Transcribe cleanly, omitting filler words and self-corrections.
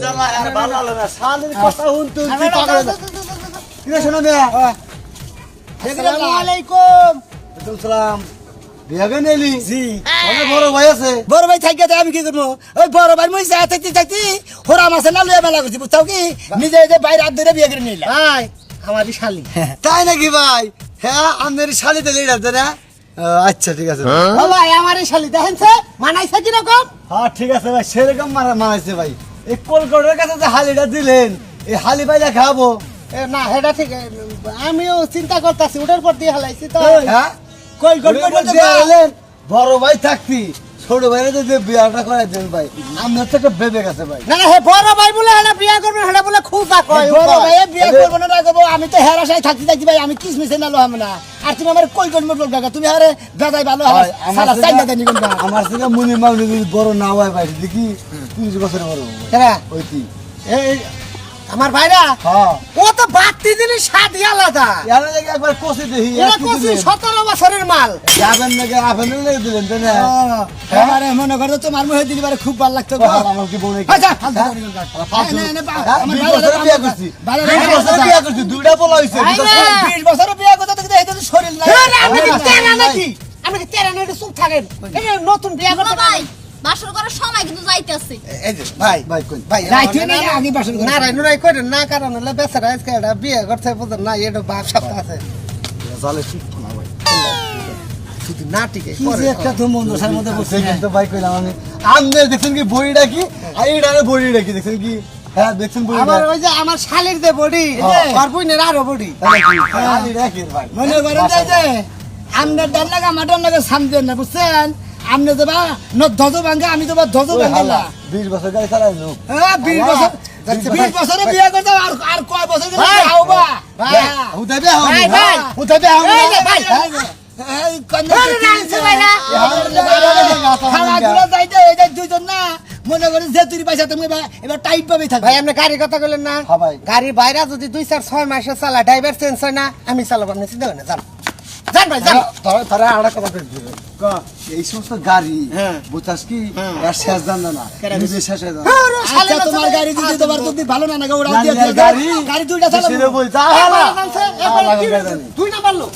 জ্বালা আর ভালো হলো না শালির কথা হুন তুই কি পাগল কি রে শোনা মিয়া আসসালামু আলাইকুম। ওয়ালাইকুম সালাম বিয়াগে নেলি জি অনেক বড় ভাই আছে বড় ভাই থাকিয়ে আমি কি করবো ওই বড় ভাই মই যা থাকতে হোরা মাছে না লইয়া মেলা করছি বুঝছাও কি নিজে যে বাইরে হাত ধরে বিয়ে করে নিলাম ভাই আমারই শালি তাই নাকি ভাই হ্যাঁ আমাদের শালি তো লেট আছে না আচ্ছা ঠিক আছে ও ভাই আমারই শালি দেখেনছে মানাইছে কিরকম হ্যাঁ ঠিক আছে ভাই সেরকম মানাইছে ভাই এই কলকাতার কাছে যে হালিটা দিলেন এই হালি ভাইটা খাবো না হেটা ঠিক আমিও চিন্তা করতেছি ওটার পর দিয়ে হালাইছি তো হ্যাঁ কই কই ওই যে এলেন, বড় ভাই থাকতি ছোট ভাইরা যদি বিয়াটা করে দেন ভাই আমার তো একটা বেবে গেছে ভাই না না হে বড় ভাই বলে হেটা বিয়া করবে হেটা বলে খুঁজা কয় বড় ভাই বিয়ে করবো না করবো আমি তো হেরাশাই থাকতে ভাই আমি কিসমিসে না লোহাম না আর তুমি আমার কই কই মোট কাকা তুমি আরে দাদাই ভালো ভাই, সালা চাই না জানি কোনটা আমার থেকে মুনি মাউনি যদি বড় না হয় ভাই দেখি 30 বছরের বড় কেরা ওই কি এই আমার ভাইরা হ্যাঁ ও তো বাড়তি জিনিস স্বাদই আলাদা এর লাগে একবার কষে দেখি এরা কচি 17 বছরের মাল যাবেন নাকি আপনি লেগে দিলেন তাই না আরে মনে করো তোমার মুখে দিলি পারে খুব ভালো লাগতো গো আমার কি বলে আচ্ছা ফালতু করি কোনটা আমার 20 বছরে বিয়ে করছি 20 বছরে বিয়ে করছি দুইটা পোলা হইছে 20 বছর বিয়ে করতে দেখতে এই তো শরীর নাই আমি কি তেরা নাকি আমি কি তেরা নাকি চুপ থাকেন এটা নতুন বিয়া করতে ভাই বাসর করার সময় কিন্তু যাইতেছে এই যে ভাই ভাই কোন ভাই রাইতে না আগে বাসন করে না রাই নুরাই কইরে না কারণ হলে বেচারা আজকে এটা বিয়ে করতে বুঝেন না এটা বাপ সপ্তাহ আছে জালে ঠিক না ভাই শুধু না টিকে কি যে একটা ধুমন্দসার মধ্যে বসে সেদিন তো ভাই কইলাম আমি আমনে দেখছেন কি বড়িটা কি আর এইটারে বড়িটা কি দেখছেন কি হ্যাঁ দেখছেন বড়িটা আমার ওই যে আমার শালির যে বডি আর বইনের আরো বডি আলি রাখেন ভাই মনে করেন যে আমনের ডাল লাগা আমার ডাল লাগা সামনে না বুঝছেন আমনে যাবা ধজ ভাঙ্গা আমি যাবা ধজ ভাঙ্গা না 20 বছর গাড়ি চালাই লোক হ্যাঁ 20 বছর 20 বছরে বিয়ে করতে আর কয় বছর ধরে ভাই, আওবা ভাই উঠাবে ভাই, ভাই। উঠাবে এই যে ভাই এই কন্যা আরে রাখছে ভাইরা। খালাগুলো যাইতে এই যে দুইজন না মনে করেন যে তুই পয়সা তুমি এবার টাইট পাবে থাকবে ভাই আপনি গাড়ির কথা বললেন না হ্যাঁ ভাই। গাড়ি বাইরা যদি 2-4-6 মাসে চালা ড্রাইভার চেঞ্জ হয় না আমি চালাবো আপনি চিন্তা করেন না যান যান ভাই যান তারা আড়া কথা দিবে এই সমস্ত গাড়ি হ্যাঁ। বুঝাস কি এর শেষ দাম না নিজে শেষ হয়ে যাবে আচ্ছা তোমার গাড়ি যদি তোমার যদি ভালো না লাগে ওরা দিয়ে গাড়ি গাড়ি দুইটা চালাবো সেটা বল যা দুই নাম্বার লোক